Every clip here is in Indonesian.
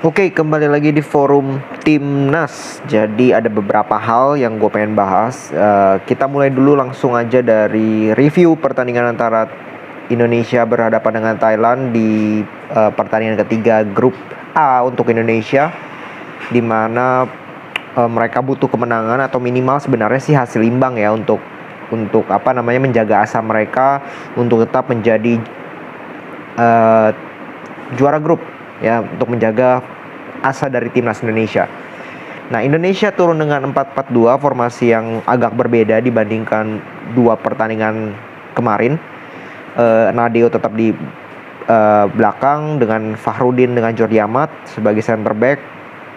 Oke, kembali lagi di forum Timnas. Jadi ada beberapa hal yang gue pengen bahas. Kita mulai dulu langsung aja dari review pertandingan antara Indonesia berhadapan dengan Thailand di pertandingan ketiga grup A untuk Indonesia, di mana mereka butuh kemenangan atau minimal sebenarnya sih hasil imbang ya untuk menjaga asa mereka untuk tetap menjadi juara grup ya, untuk menjaga asa dari timnas Indonesia. Nah, Indonesia turun dengan 4-4-2, formasi yang agak berbeda dibandingkan dua pertandingan kemarin. Nadeo tetap di belakang dengan Fahrudin dengan Jordi Amat sebagai center back.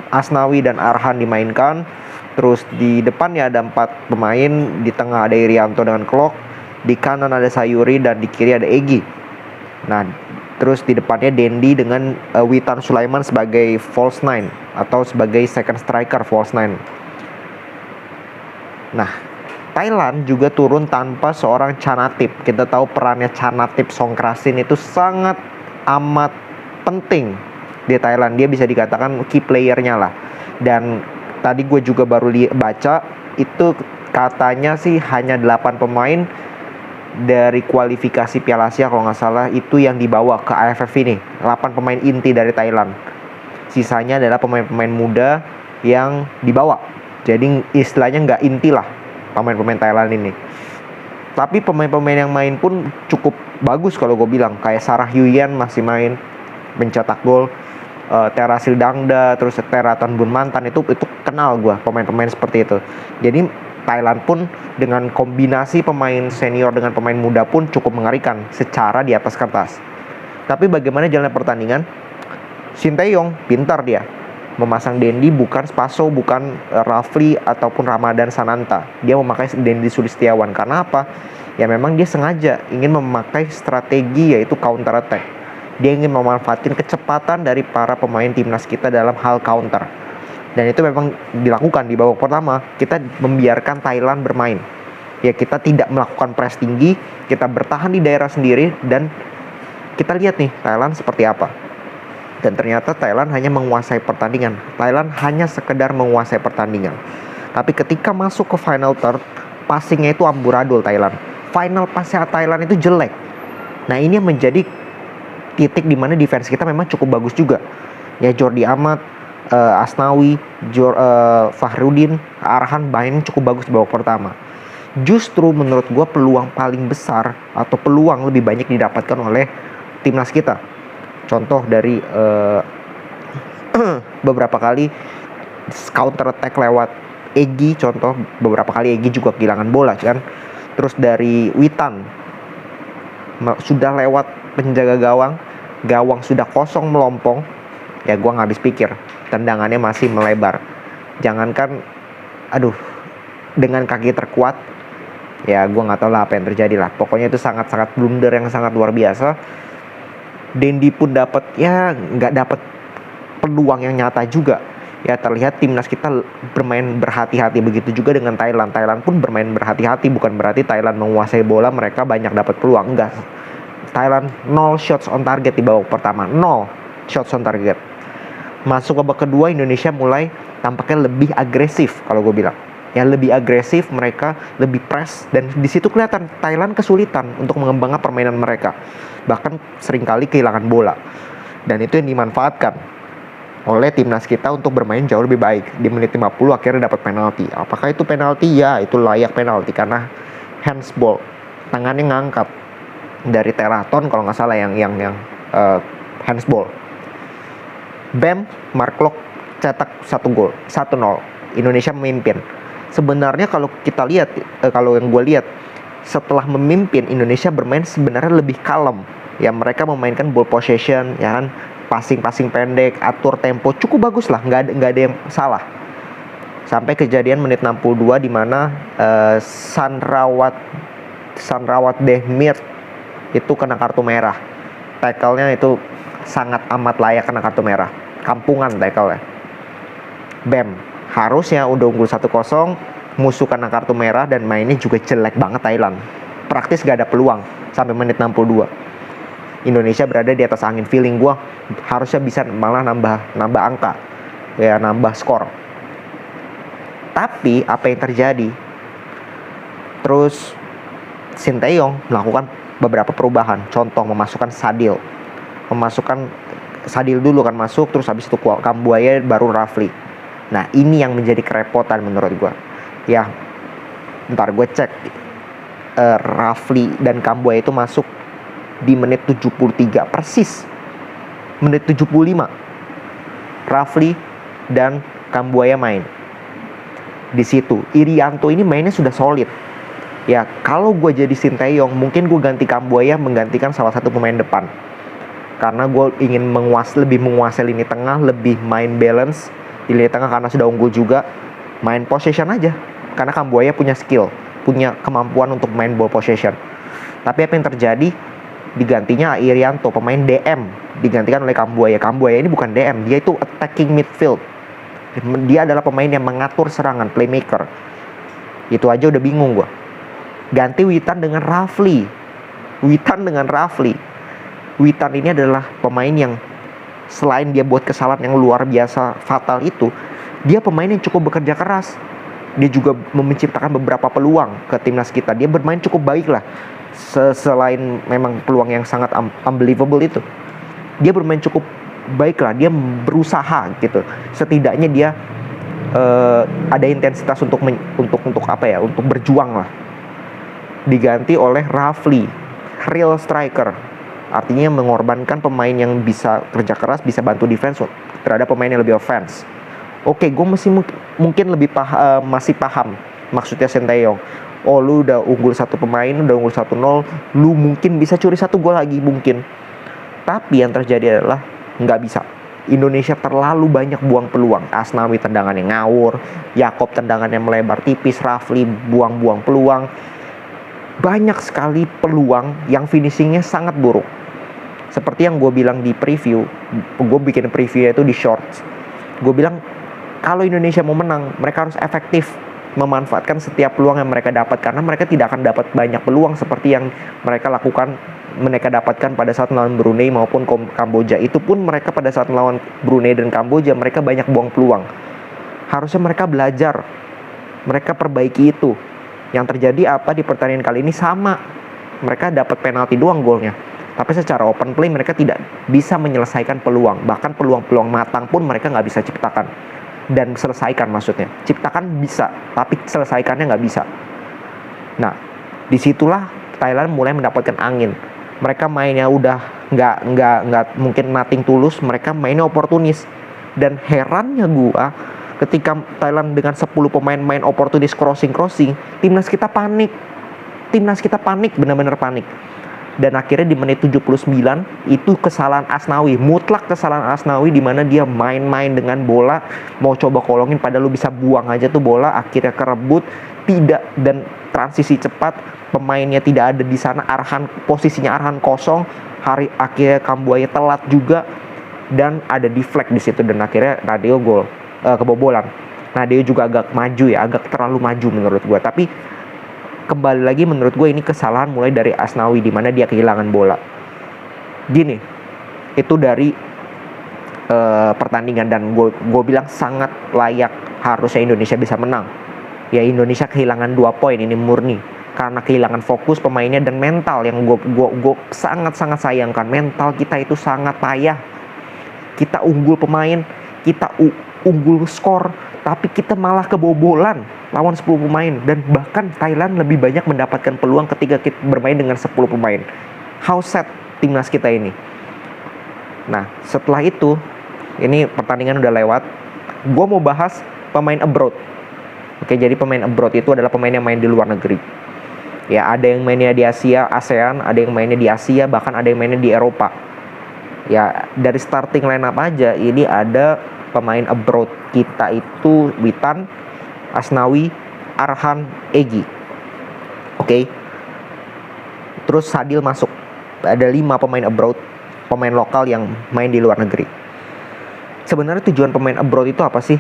Asnawi dan Arhan dimainkan. Terus di depan ya ada 4 pemain, di tengah ada Irianto dengan Klok, di kanan ada Sayuri dan di kiri ada Egy. Nah, terus di depannya Dendi dengan Witan Sulaiman sebagai false nine atau sebagai second striker false nine. Nah, Thailand juga turun tanpa seorang Chanatip. Kita tahu perannya Chanatip Songkrasin itu sangat amat penting di Thailand. Dia bisa dikatakan key playernya lah. Dan tadi gue juga baru baca itu katanya sih hanya 8 pemain dari kualifikasi Piala Asia kalau nggak salah itu yang dibawa ke AFF ini. 8 pemain inti dari Thailand. Sisanya adalah pemain-pemain muda yang dibawa. Jadi istilahnya nggak inti lah pemain-pemain Thailand ini. Tapi pemain-pemain yang main pun cukup bagus kalau gue bilang. Kayak Sarah Huyen masih main, mencetak gol. Terasil Dangda, terus Teraton Bunmantan itu kenal gue pemain-pemain seperti itu. Jadi Thailand pun dengan kombinasi pemain senior dengan pemain muda pun cukup mengerikan secara di atas kertas. Tapi bagaimana jalannya pertandingan? Sinteyong pintar dia memasang Dendi, bukan Spaso, bukan Rafli ataupun Ramadan Sananta. Dia memakai Dendi Sulistiawan. Karena apa? Ya memang dia sengaja ingin memakai strategi yaitu counter attack. Dia ingin memanfaatkan kecepatan dari para pemain timnas kita dalam hal counter. Dan itu memang dilakukan di babak pertama. Kita membiarkan Thailand bermain. Ya, kita tidak melakukan press tinggi, kita bertahan di daerah sendiri, dan kita lihat nih Thailand seperti apa. Dan ternyata Thailand hanya menguasai pertandingan. Thailand hanya sekedar menguasai pertandingan. Tapi ketika masuk ke final third, passingnya itu amburadul Thailand. Final passnya Thailand itu jelek. Nah, ini yang menjadi titik di mana defense kita memang cukup bagus juga. Ya, Jordi Amat, Asnawi, Fahrudin, Arhan main cukup bagus di babak pertama. Justru menurut gue peluang paling besar atau peluang lebih banyak didapatkan oleh timnas kita. Contoh dari beberapa kali counter attack lewat Egy, contoh beberapa kali Egy juga kehilangan bola kan. Terus dari Witan sudah lewat penjaga gawang sudah kosong melompong. Ya gue gak habis pikir, tendangannya masih melebar. Jangankan, dengan kaki terkuat, ya gue gak tahu lah apa yang terjadi lah. Pokoknya itu sangat-sangat blunder yang sangat luar biasa. Dendi pun gak dapat peluang yang nyata juga. Ya terlihat timnas kita bermain berhati-hati, begitu juga dengan Thailand. Thailand pun bermain berhati-hati, bukan berarti Thailand menguasai bola, mereka banyak dapat peluang, enggak. Thailand 0 shots on target di babak pertama, 0 shots on target. Masuk ke babak kedua, Indonesia mulai tampaknya lebih agresif kalau gue bilang. Ya lebih agresif, mereka lebih press, dan di situ kelihatan Thailand kesulitan untuk mengembangkan permainan mereka. Bahkan seringkali kehilangan bola. Dan itu yang dimanfaatkan oleh timnas kita untuk bermain jauh lebih baik. Di menit 50 akhirnya dapat penalti. Apakah itu penalti? Ya, itu layak penalti karena handsball. Tangannya ngangkat dari Teraton kalau nggak salah yang handsball. Bam, Mark Klok cetak 1 gol, 1-0. Indonesia memimpin. Sebenarnya kalau kita lihat, kalau yang gue lihat, setelah memimpin Indonesia bermain sebenarnya lebih kalem. Ya mereka memainkan ball possession, ya kan, passing pendek, atur tempo, cukup bagus lah, nggak ada yang salah. Sampai kejadian menit 62 di mana Sanrawat Dehmir itu kena kartu merah. Tackle-nya itu sangat amat layak kena kartu merah. Kampungan tackle-nya. Bam, harusnya udah unggul 1-0, musuh kena kartu merah dan mainnya juga jelek banget Thailand. Praktis gak ada peluang sampai menit 62. Indonesia berada di atas angin. Feeling gue harusnya bisa malah nambah angka, ya nambah skor. Tapi apa yang terjadi? Terus Sinteyong melakukan beberapa perubahan. Contoh memasukkan Sadil dulu kan masuk, terus habis itu Kambuaya, baru Rafli. Nah ini yang menjadi kerepotan menurut gue. Ya ntar gue cek, Rafli dan Kambuaya itu masuk di menit 73 persis. Menit 75 Rafli dan Kambuaya main. Di situ Irianto ini mainnya sudah solid. Ya kalau gue jadi Sinteyong, mungkin gue ganti Kambuaya menggantikan salah satu pemain depan, karena gue ingin lebih menguasai lini tengah, lebih main balance di lini tengah karena sudah unggul juga. Main possession aja, karena Kambuaya punya skill, punya kemampuan untuk main ball possession. Tapi apa yang terjadi? Digantinya Irianto, pemain DM, digantikan oleh Kambuaya. Kambuaya ini bukan DM, dia itu attacking midfield. Dia adalah pemain yang mengatur serangan, playmaker. Itu aja udah bingung gue. Ganti Witan dengan Rafli. Witan ini adalah pemain yang selain dia buat kesalahan yang luar biasa fatal itu, dia pemain yang cukup bekerja keras. Dia juga menciptakan beberapa peluang ke timnas kita. Dia bermain cukup baik lah. Selain memang peluang yang sangat unbelievable itu, dia bermain cukup baik lah. Dia berusaha gitu. Setidaknya dia ada intensitas untuk apa ya? Untuk berjuang lah. Diganti oleh Rafli, real striker. Artinya mengorbankan pemain yang bisa kerja keras, bisa bantu defense terhadap pemain yang lebih offense. Oke, gue mungkin masih paham maksudnya Sinteyong. Oh, lu udah unggul satu pemain, udah unggul 1-0, lu mungkin bisa curi 1 gol lagi mungkin. Tapi yang terjadi adalah nggak bisa. Indonesia terlalu banyak buang peluang. Asnawi tendangannya ngawur, Yakob tendangannya melebar tipis, Rafli buang-buang peluang. Banyak sekali peluang yang finishingnya sangat buruk. Seperti yang gue bilang di preview, gue bikin previewnya itu di shorts. Gue bilang kalau Indonesia mau menang, mereka harus efektif memanfaatkan setiap peluang yang mereka dapat, karena mereka tidak akan dapat banyak peluang seperti yang mereka dapatkan pada saat melawan Brunei maupun Kamboja. Itu pun mereka pada saat melawan Brunei dan Kamboja, mereka banyak buang peluang. Harusnya mereka belajar, mereka perbaiki itu. Yang terjadi apa di pertandingan kali ini sama, mereka dapat penalti doang golnya, tapi secara open play mereka tidak bisa menyelesaikan peluang. Bahkan peluang-peluang matang pun mereka nggak bisa ciptakan dan selesaikan, maksudnya ciptakan bisa, tapi selesaikannya nggak bisa. Nah, disitulah Thailand mulai mendapatkan angin. Mereka mainnya udah nggak mungkin nothing tulus, mereka mainnya oportunis. Dan herannya gua, ketika Thailand dengan 10 pemain main oportunis crossing, timnas kita panik, benar-benar panik. Dan akhirnya di menit 79 itu kesalahan Asnawi, mutlak kesalahan Asnawi, di mana dia main-main dengan bola, mau coba kolongin padahal lu bisa buang aja tuh bola. Akhirnya kerebut, tidak, dan transisi cepat, pemainnya tidak ada di sana, posisinya Arhan kosong. Akhirnya Kambuaya telat juga, dan ada deflect di situ, dan akhirnya Nadeo kebobolan. Nadeo juga agak terlalu maju menurut gue. Tapi kembali lagi, menurut gue ini kesalahan mulai dari Asnawi, di mana dia kehilangan bola. Gini, itu dari pertandingan, dan gue bilang sangat layak, harusnya Indonesia bisa menang. Ya, Indonesia kehilangan 2 poin ini murni karena kehilangan fokus pemainnya dan mental yang gue sangat sayangkan. Mental kita itu sangat payah. Kita unggul pemain, kita unggul skor, tapi kita malah kebobolan lawan 10 pemain. Dan bahkan Thailand lebih banyak mendapatkan peluang ketika kita bermain dengan 10 pemain. How sad timnas kita ini. Nah, setelah itu, ini pertandingan udah lewat, gue mau bahas pemain abroad. Oke, jadi pemain abroad itu adalah pemain yang main di luar negeri. Ya, ada yang mainnya di Asia, ASEAN, ada yang mainnya di Asia, bahkan ada yang mainnya di Eropa. Ya, dari starting lineup aja, ini ada pemain abroad kita itu Witan, Asnawi, Arhan, Egy. Oke. Terus Sadil masuk. Ada 5 pemain abroad, pemain lokal yang main di luar negeri. Sebenarnya tujuan pemain abroad itu apa sih?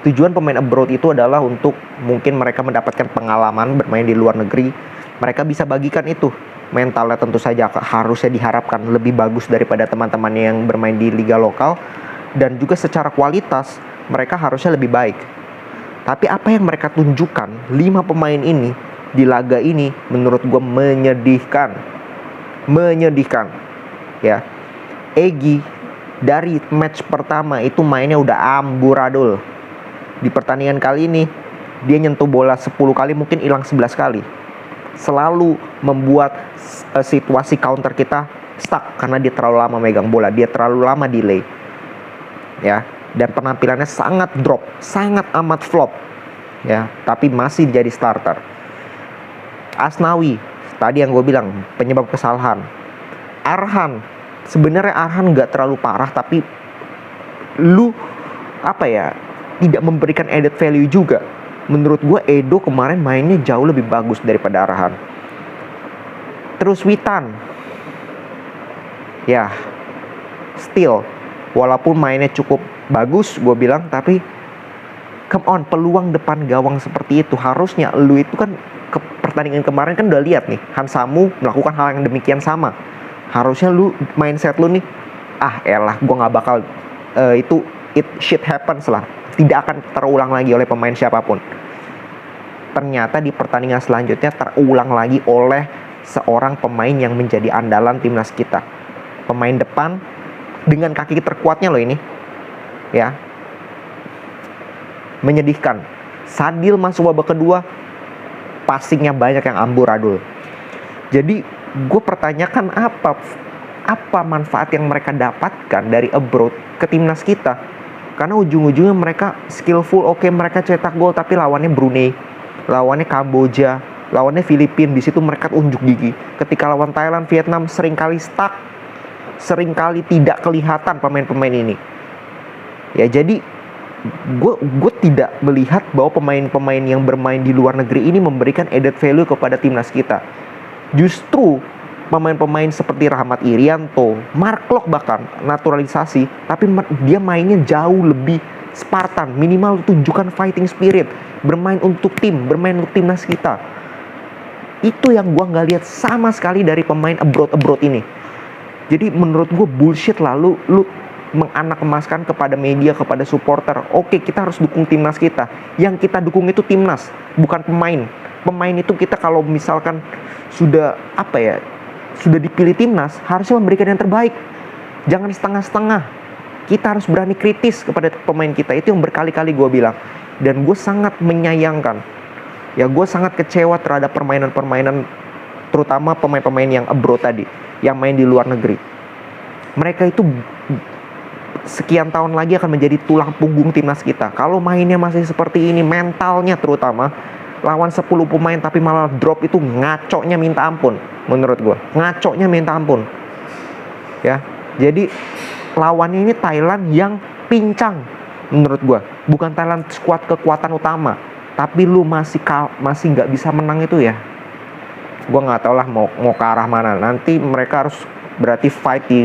Tujuan pemain abroad itu adalah untuk mungkin mereka mendapatkan pengalaman bermain di luar negeri. Mereka bisa bagikan itu mentalnya tentu saja harusnya diharapkan lebih bagus daripada teman-teman yang bermain di liga lokal, dan juga secara kualitas mereka harusnya lebih baik. Tapi apa yang mereka tunjukkan 5 pemain ini di laga ini menurut gue menyedihkan ya. Egy dari match pertama itu mainnya udah amburadul. Di pertandingan kali ini dia nyentuh bola 10 kali, mungkin hilang 11 kali. Selalu membuat situasi counter kita stuck karena dia terlalu lama megang bola, dia terlalu lama delay. Ya, dan penampilannya sangat drop, sangat amat flop. Ya, tapi masih jadi starter. Asnawi, tadi yang gue bilang penyebab kesalahan. Arhan, sebenarnya Arhan nggak terlalu parah, tapi tidak memberikan added value juga. Menurut gue Edo kemarin mainnya jauh lebih bagus daripada Arhan. Terus Witan, ya still walaupun mainnya cukup bagus gue bilang, tapi come on, peluang depan gawang seperti itu harusnya lu itu kan ke pertandingan kemarin kan udah lihat nih Hansamu melakukan hal yang demikian sama. Harusnya lu mindset lu nih, elah gue nggak bakal shit happens lah, tidak akan terulang lagi oleh pemain siapapun. Ternyata di pertandingan selanjutnya terulang lagi oleh seorang pemain yang menjadi andalan timnas kita. Pemain depan dengan kaki terkuatnya loh ini, ya, menyedihkan. Sadil masuk babak kedua, passingnya banyak yang amburadul. Jadi gue pertanyakan apa manfaat yang mereka dapatkan dari abroad ke timnas kita? Karena ujung-ujungnya mereka skillful, oke, mereka cetak gol, tapi lawannya Brunei, lawannya Kamboja, lawannya Filipina, di situ mereka unjuk gigi. Ketika lawan Thailand, Vietnam seringkali stuck, seringkali tidak kelihatan pemain-pemain ini. Ya, jadi gue tidak melihat bahwa pemain-pemain yang bermain di luar negeri ini memberikan added value kepada timnas kita. Justru pemain-pemain seperti Rahmat Irianto, Mark Klok bahkan naturalisasi, tapi dia mainnya jauh lebih Spartan, minimal tunjukkan fighting spirit, bermain untuk tim, bermain untuk timnas kita. Itu yang gue nggak lihat sama sekali dari pemain abroad ini. Jadi menurut gue bullshit lah lu menganak emaskan kepada media, kepada supporter. Oke, kita harus dukung timnas kita. Yang kita dukung itu timnas, bukan pemain. Pemain itu kita kalau misalkan sudah sudah dipilih timnas, harusnya memberikan yang terbaik. Jangan setengah-setengah. Kita harus berani kritis kepada pemain kita. Itu yang berkali-kali gue bilang. Dan gue sangat menyayangkan. Ya, gue sangat kecewa terhadap permainan-permainan, terutama pemain-pemain yang abroad tadi, yang main di luar negeri. Mereka itu sekian tahun lagi akan menjadi tulang punggung timnas kita. Kalau mainnya masih seperti ini, mentalnya terutama, lawan 10 pemain tapi malah drop, itu ngaconya minta ampun. Menurut gue, ngaconya minta ampun. Ya, jadi lawannya ini Thailand yang pincang menurut gue. Bukan Thailand skuad kekuatan utama, tapi lu masih nggak bisa menang itu ya. Gue nggak tahu lah mau ke arah mana. Nanti mereka harus berarti fight di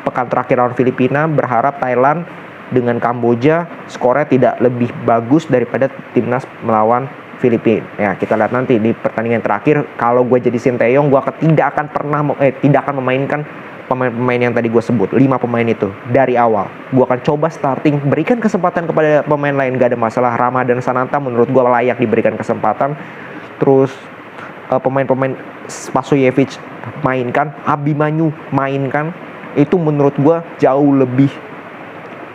pekan terakhir lawan Filipina. Berharap Thailand dengan Kamboja skornya tidak lebih bagus daripada timnas melawan Filipina. Ya, kita lihat nanti di pertandingan terakhir. Kalau gue jadi Sinteyong, gue tidak akan memainkan pemain-pemain yang tadi gue sebut, 5 pemain itu dari awal. Gue akan coba starting, berikan kesempatan kepada pemain lain, gak ada masalah. Ramadan Sananta menurut gue layak diberikan kesempatan. Terus pemain-pemain Spasojevic mainkan, Abimanyu mainkan. Itu menurut gue jauh lebih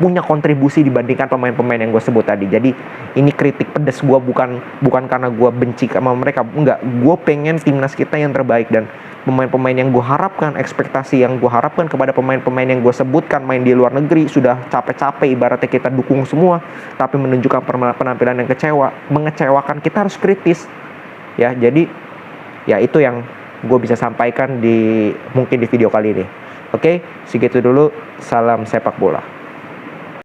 punya kontribusi dibandingkan pemain-pemain yang gue sebut tadi. Jadi ini kritik pedas gue, bukan karena gue benci sama mereka, enggak. Gue pengen timnas kita yang terbaik, dan pemain-pemain yang gue harapkan, ekspektasi yang gue harapkan kepada pemain-pemain yang gue sebutkan main di luar negeri, sudah capek-capek ibaratnya kita dukung semua, tapi menunjukkan penampilan yang mengecewakan. Kita harus kritis ya. Jadi ya itu yang gue bisa sampaikan mungkin di video kali ini. Oke, segitu dulu. Salam sepak bola.